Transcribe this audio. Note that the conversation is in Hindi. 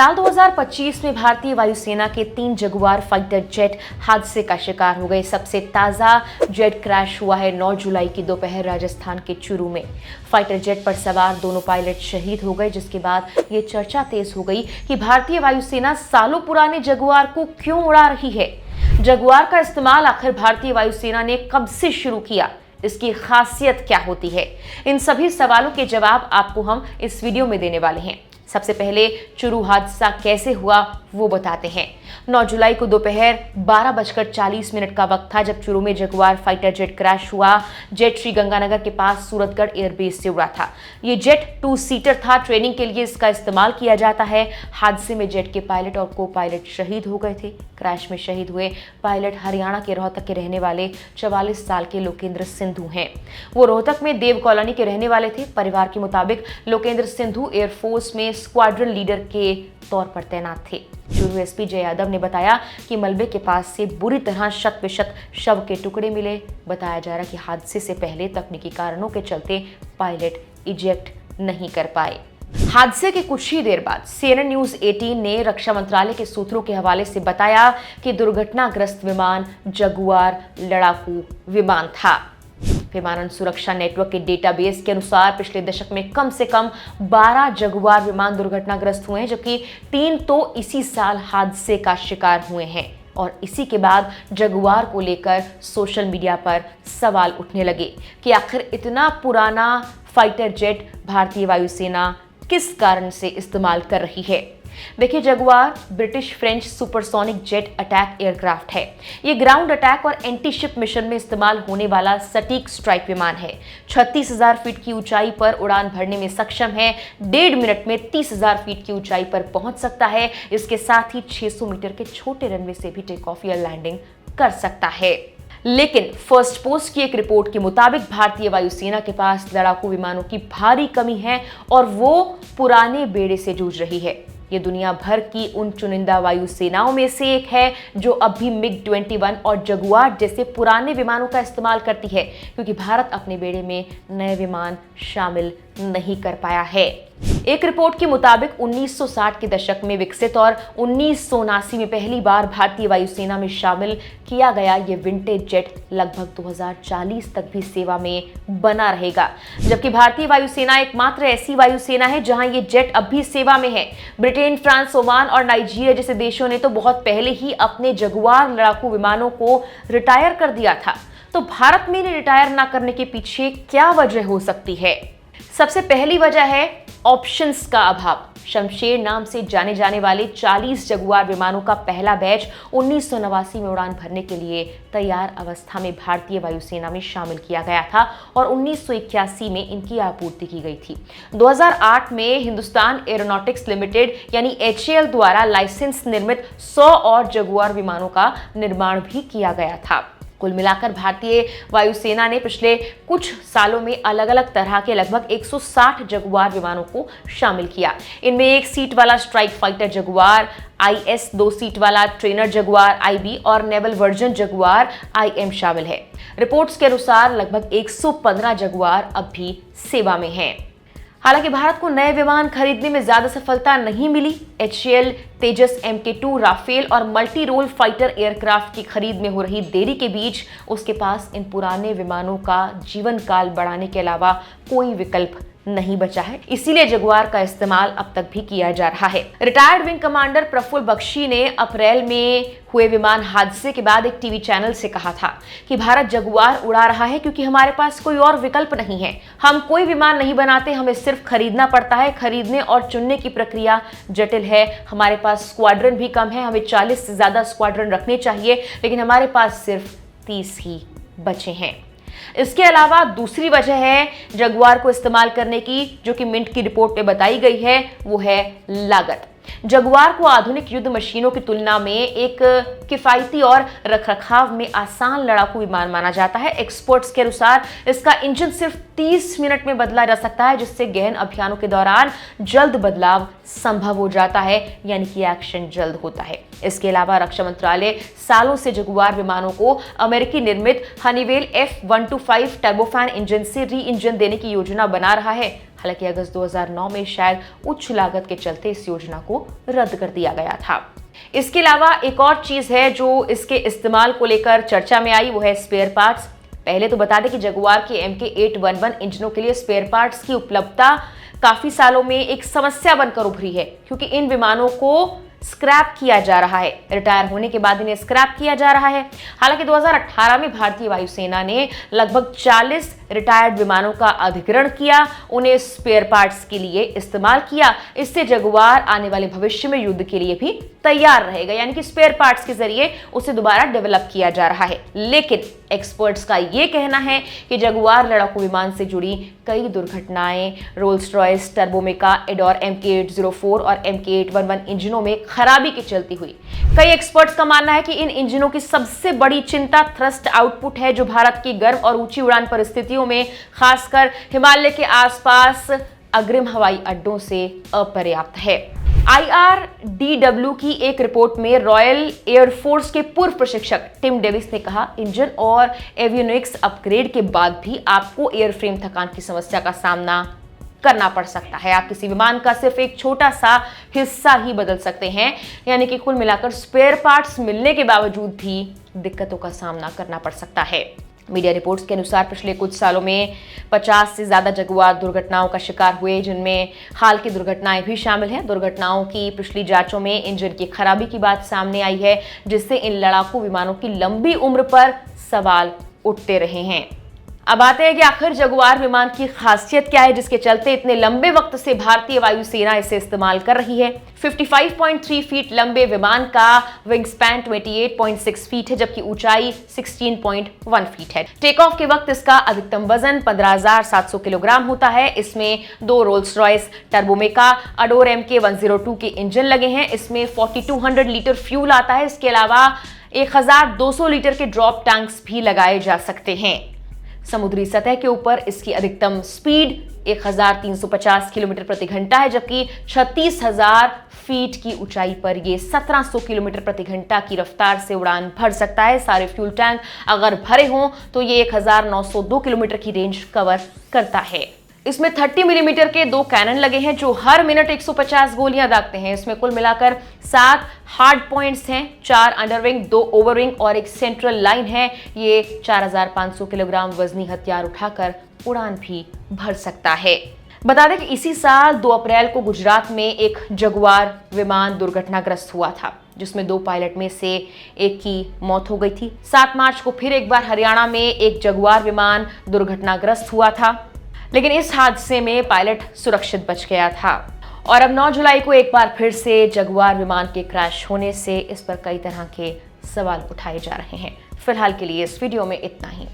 साल 2025 में भारतीय वायुसेना के 3 जगुआर फाइटर जेट हादसे का शिकार हो गए। सबसे ताजा जेट क्रैश हुआ है 9 जुलाई की दोपहर राजस्थान के चूरू में। फाइटर जेट पर सवार दोनों पायलट शहीद हो गए, जिसके बाद ये चर्चा तेज हो गई कि भारतीय वायुसेना सालों पुराने जगुआर को क्यों उड़ा रही है। जगुआर का इस्तेमाल आखिर भारतीय वायुसेना ने कब से शुरू किया, इसकी खासियत क्या होती है, इन सभी सवालों के जवाब आपको हम इस वीडियो में देने वाले हैं। सबसे पहले चूरू हादसा कैसे हुआ वो बताते हैं। 9 जुलाई को दोपहर 12:40 का वक्त था जब चूरू में जगुआर फाइटर जेट क्रैश हुआ। जेट श्री गंगानगर के पास सूरतगढ़ एयरबेस से उड़ा था। ये जेट 2 सीटर था। ट्रेनिंग के लिए इसका इस्तेमाल किया जाता है। हादसे में जेट के पायलट और को पायलट शहीद हो गए थे। क्रैश में शहीद हुए पायलट हरियाणा के रोहतक के रहने वाले 44 साल के लोकेंद्र सिंधु हैं। वो रोहतक में देव कॉलोनी के रहने वाले थे। परिवार के मुताबिक लोकेंद्र सिंधु एयरफोर्स में स्क्वाड्रन लीडर के तौर पर तैनात थे। चूरू एसपी जय यादव ने बताया कि मलबे के पास से बुरी तरह शत विशत शव के टुकड़े मिले। बताया जा रहा कि हादसे से पहले तकनीकी कारणों के चलते पायलट इजेक्ट नहीं कर पाए। हादसे के कुछ ही देर बाद CNN न्यूज 18 ने रक्षा मंत्रालय के सूत्रों के हवाले से बताया कि दुर्घटनाग्रस्त विमान जगुआर लड़ाकू विमान था। विमानन सुरक्षा नेटवर्क के डेटाबेस के अनुसार पिछले दशक में कम से कम 12 जगुआर विमान दुर्घटनाग्रस्त हुए हैं, जबकि 3 तो इसी साल हादसे का शिकार हुए हैं। और इसी के बाद जगुआर को लेकर सोशल मीडिया पर सवाल उठने लगे कि आखिर इतना पुराना फाइटर जेट भारतीय वायुसेना किस कारण से इस्तेमाल कर रही है। देखिए, Jaguar British French supersonic jet attack aircraft है। ये ग्राउंड अटैक और एंटी शिप मिशन में इस्तेमाल होने वाला सटीक स्ट्राइक विमान है। 36,000 फीट की ऊंचाई पर उड़ान भरने में सक्षम है। 1.5 मिनट में 30,000 फीट की ऊंचाई पर पहुंच सकता है। इसके साथ ही 600 मीटर के छोटे रनवे से भी टेक ऑफ या लैंडिंग कर सकता है। लेकिन फर्स्ट पोस्ट की एक रिपोर्ट के मुताबिक भारतीय वायुसेना के पास लड़ाकू विमानों की भारी कमी है और वो पुराने बेड़े से जूझ रही है। ये दुनिया भर की उन चुनिंदा वायुसेनाओं में से एक है जो अब भी MiG-21 और जगुआर जैसे पुराने विमानों का इस्तेमाल करती है, क्योंकि भारत अपने बेड़े में नए विमान शामिल नहीं कर पाया है। एक रिपोर्ट के मुताबिक 1960 के दशक में विकसित और 1979 में पहली बार भारतीय वायुसेना में शामिल किया गया ये विंटेज जेट लगभग 2040 तक भी सेवा में बना रहेगा। जबकि भारतीय वायुसेना एकमात्र ऐसी वायुसेना है जहां ये जेट अब भी सेवा में है। ब्रिटेन, फ्रांस, ओमान और नाइजीरिया जैसे देशों ने तो बहुत पहले ही अपने जगुआर लड़ाकू विमानों को रिटायर कर दिया था। तो भारत में इन्हें रिटायर ना करने के पीछे क्या वजह हो सकती है? सबसे पहली वजह है ऑप्शंस का अभाव। शमशेर नाम से जाने जाने वाले 40 जगुआर विमानों का पहला बैच 1989 में उड़ान भरने के लिए तैयार अवस्था में भारतीय वायुसेना में शामिल किया गया था और 1981 में इनकी आपूर्ति की गई थी। 2008 में हिंदुस्तान एरोनॉटिक्स लिमिटेड यानी HAL द्वारा लाइसेंस निर्मित 100 और जगुआर विमानों का निर्माण भी किया गया था। कुल मिलाकर भारतीय वायुसेना ने पिछले कुछ सालों में अलग अलग तरह के लगभग 160 जगुआर विमानों को शामिल किया। इनमें 1 सीट वाला strike fighter Jaguar IS, 2 seat वाला ट्रेनर जगुआर IB और नेवल वर्जन जगुआर IM शामिल है। रिपोर्ट्स के अनुसार लगभग 115 जगुआर अब भी सेवा में हैं। हालांकि भारत को नए विमान खरीदने में ज्यादा सफलता नहीं मिली। HAL तेजस MK2, राफेल और मल्टी रोल फाइटर एयरक्राफ्ट की खरीद में हो रही देरी के बीच उसके पास इन पुराने विमानों का जीवन काल बढ़ाने के अलावा कोई विकल्प नहीं बचा है। इसीलिए जगुआर का इस्तेमाल अब तक भी किया जा रहा है। Retired wing commander Praful Bakshi ने अप्रैल में हुए विमान हादसे के बाद एक टीवी चैनल से कहा था कि भारत जगुआर उड़ा रहा है क्योंकि हमारे पास कोई और विकल्प नहीं है। हम कोई विमान नहीं बनाते, हमें सिर्फ खरीदना पड़ता है। खरीदने और चुनने की प्रक्रिया जटिल है। हमारे पास स्क्वाड्रन भी कम है। हमें 40 से ज्यादा स्क्वाड्रन रखने चाहिए, लेकिन हमारे पास सिर्फ 30 ही बचे हैं। इसके अलावा दूसरी वजह है जगुआर को इस्तेमाल करने की, जो कि मिंट की रिपोर्ट में बताई गई है, वो है लागत। जगुआर को आधुनिक युद्ध मशीनों की तुलना में एक किफायती और रखरखाव में आसान लड़ाकू विमान माना जाता है। एक्सपर्ट्स के अनुसार इसका इंजन सिर्फ 30 मिनट में बदला जा सकता है, जिससे गहन अभियानों के दौरान जल्द बदलाव संभव हो जाता है, यानी कि एक्शन जल्द होता है। इसके अलावा रक्षा मंत्रालय सालों से जगुआर विमानों को अमेरिकी निर्मित हनीवेल F125 टर्बोफैन इंजन से री इंजन देने की योजना बना रहा है। हालांकि अगस्त 2009 में शायद उच्च लागत के चलते इस योजना को रद्द कर दिया गया था। इसके अलावा एक और चीज है जो इसके इस्तेमाल को लेकर चर्चा में आई, वो है स्पेयर पार्ट्स। पहले तो बता दें कि जगुआर के MK811 इंजनों के लिए स्पेयर पार्ट्स की उपलब्धता काफी सालों में एक समस्या बनकर उभरी है, क्योंकि इन विमानों को स्क्रैप किया जा रहा है। रिटायर होने के बाद इन्हें स्क्रैप किया जा रहा है। हालांकि 2018 में भारतीय वायुसेना ने लगभग 40 रिटायर्ड विमानों का अधिग्रहण किया, उन्हें स्पेयर पार्ट्स के लिए इस्तेमाल किया। इससे जगुआर आने वाले भविष्य में युद्ध के लिए भी तैयार रहेगा, यानी कि स्पेयर पार्ट्स के जरिए उसे दोबारा डेवलप किया जा रहा है। लेकिन एक्सपर्ट्स का यह कहना है कि जगुआर लड़ाकू विमान से जुड़ी कई दुर्घटनाएं रोल्स रॉयस, टर्बोमेका, एडोर MK804 और MK811 इंजनों में खराबी की चलती हुई। कई एक्सपर्ट्स का मानना है कि इन इंजनों की सबसे बड़ी चिंता थ्रस्ट आउटपुट है, जो भारत की गर्म और ऊंची उड़ान परिस्थितियों में, खासकर हिमालय के आसपास अग्रिम हवाई अड्डों से अपर्याप्त है। IRDW की एक रिपोर्ट में रॉयल एयरफोर्स के पूर्व प्रशिक्षक टिम डेविस ने कहा, इंजन और एवियोनिक्स अपग्रेड के बाद भी आपको एयरफ्रेम थकान की समस्या का सामना करना पड़ सकता है। आप किसी विमान का सिर्फ एक छोटा सा हिस्सा ही बदल सकते हैं, यानी कि कुल मिलाकर स्पेयर पार्ट्स मिलने के बावजूद भी दिक्कतों का सामना करना पड़ सकता है। मीडिया रिपोर्ट्स के अनुसार पिछले कुछ सालों में 50 से ज्यादा जगुआर दुर्घटनाओं का शिकार हुए, जिनमें हाल की दुर्घटनाएं भी शामिल हैं। दुर्घटनाओं की पिछली जांचों में इंजन की खराबी की बात सामने आई है, जिससे इन लड़ाकू विमानों की लंबी उम्र पर सवाल उठते रहे हैं। अब आते हैं कि आखिर जगुआर विमान की खासियत क्या है, जिसके चलते इतने लंबे वक्त से भारतीय वायुसेना इसे इस्तेमाल कर रही है। 55.3 फीट लंबे विमान का विंग स्पैन 28.6 फीट है, जबकि ऊंचाई 16.1 फीट है। टेक ऑफ के वक्त इसका अधिकतम वजन 15,700 किलोग्राम होता है। इसमें 2 रोल्स रॉयस टर्बोमेका एडोर MK102 के इंजन लगे हैं। इसमें 4200 लीटर फ्यूल आता है। इसके अलावा 1200 लीटर के ड्रॉप टैंक्स भी लगाए जा सकते हैं। समुद्री सतह के ऊपर इसकी अधिकतम स्पीड 1350 किलोमीटर प्रति घंटा है, जबकि 36,000 फीट की ऊंचाई पर यह 1700 किलोमीटर प्रति घंटा की रफ्तार से उड़ान भर सकता है। सारे फ्यूल टैंक अगर भरे हों तो ये 1902 किलोमीटर की रेंज कवर करता है। इसमें 30 मिलीमीटर के 2 कैनन लगे हैं, जो हर मिनट 150 गोलियां दागते हैं। इसमें कुल मिलाकर 7 हार्ड पॉइंट्स हैं, 4 अंडरविंग, 2 ओवरविंग और एक सेंट्रल लाइन है। ये 4500 किलोग्राम वजनी हथियार उठाकर उड़ान भी भर सकता है। बता दें कि इसी साल 2 अप्रैल को गुजरात में एक जगुआर विमान दुर्घटनाग्रस्त हुआ था, जिसमें 2 पायलट में से एक की मौत हो गई थी। 7 मार्च को फिर एक बार हरियाणा में एक जगुआर विमान दुर्घटनाग्रस्त हुआ था, लेकिन इस हादसे में पायलट सुरक्षित बच गया था। और अब 9 जुलाई को एक बार फिर से जगुआर विमान के क्रैश होने से इस पर कई तरह के सवाल उठाए जा रहे हैं। फिलहाल के लिए इस वीडियो में इतना ही।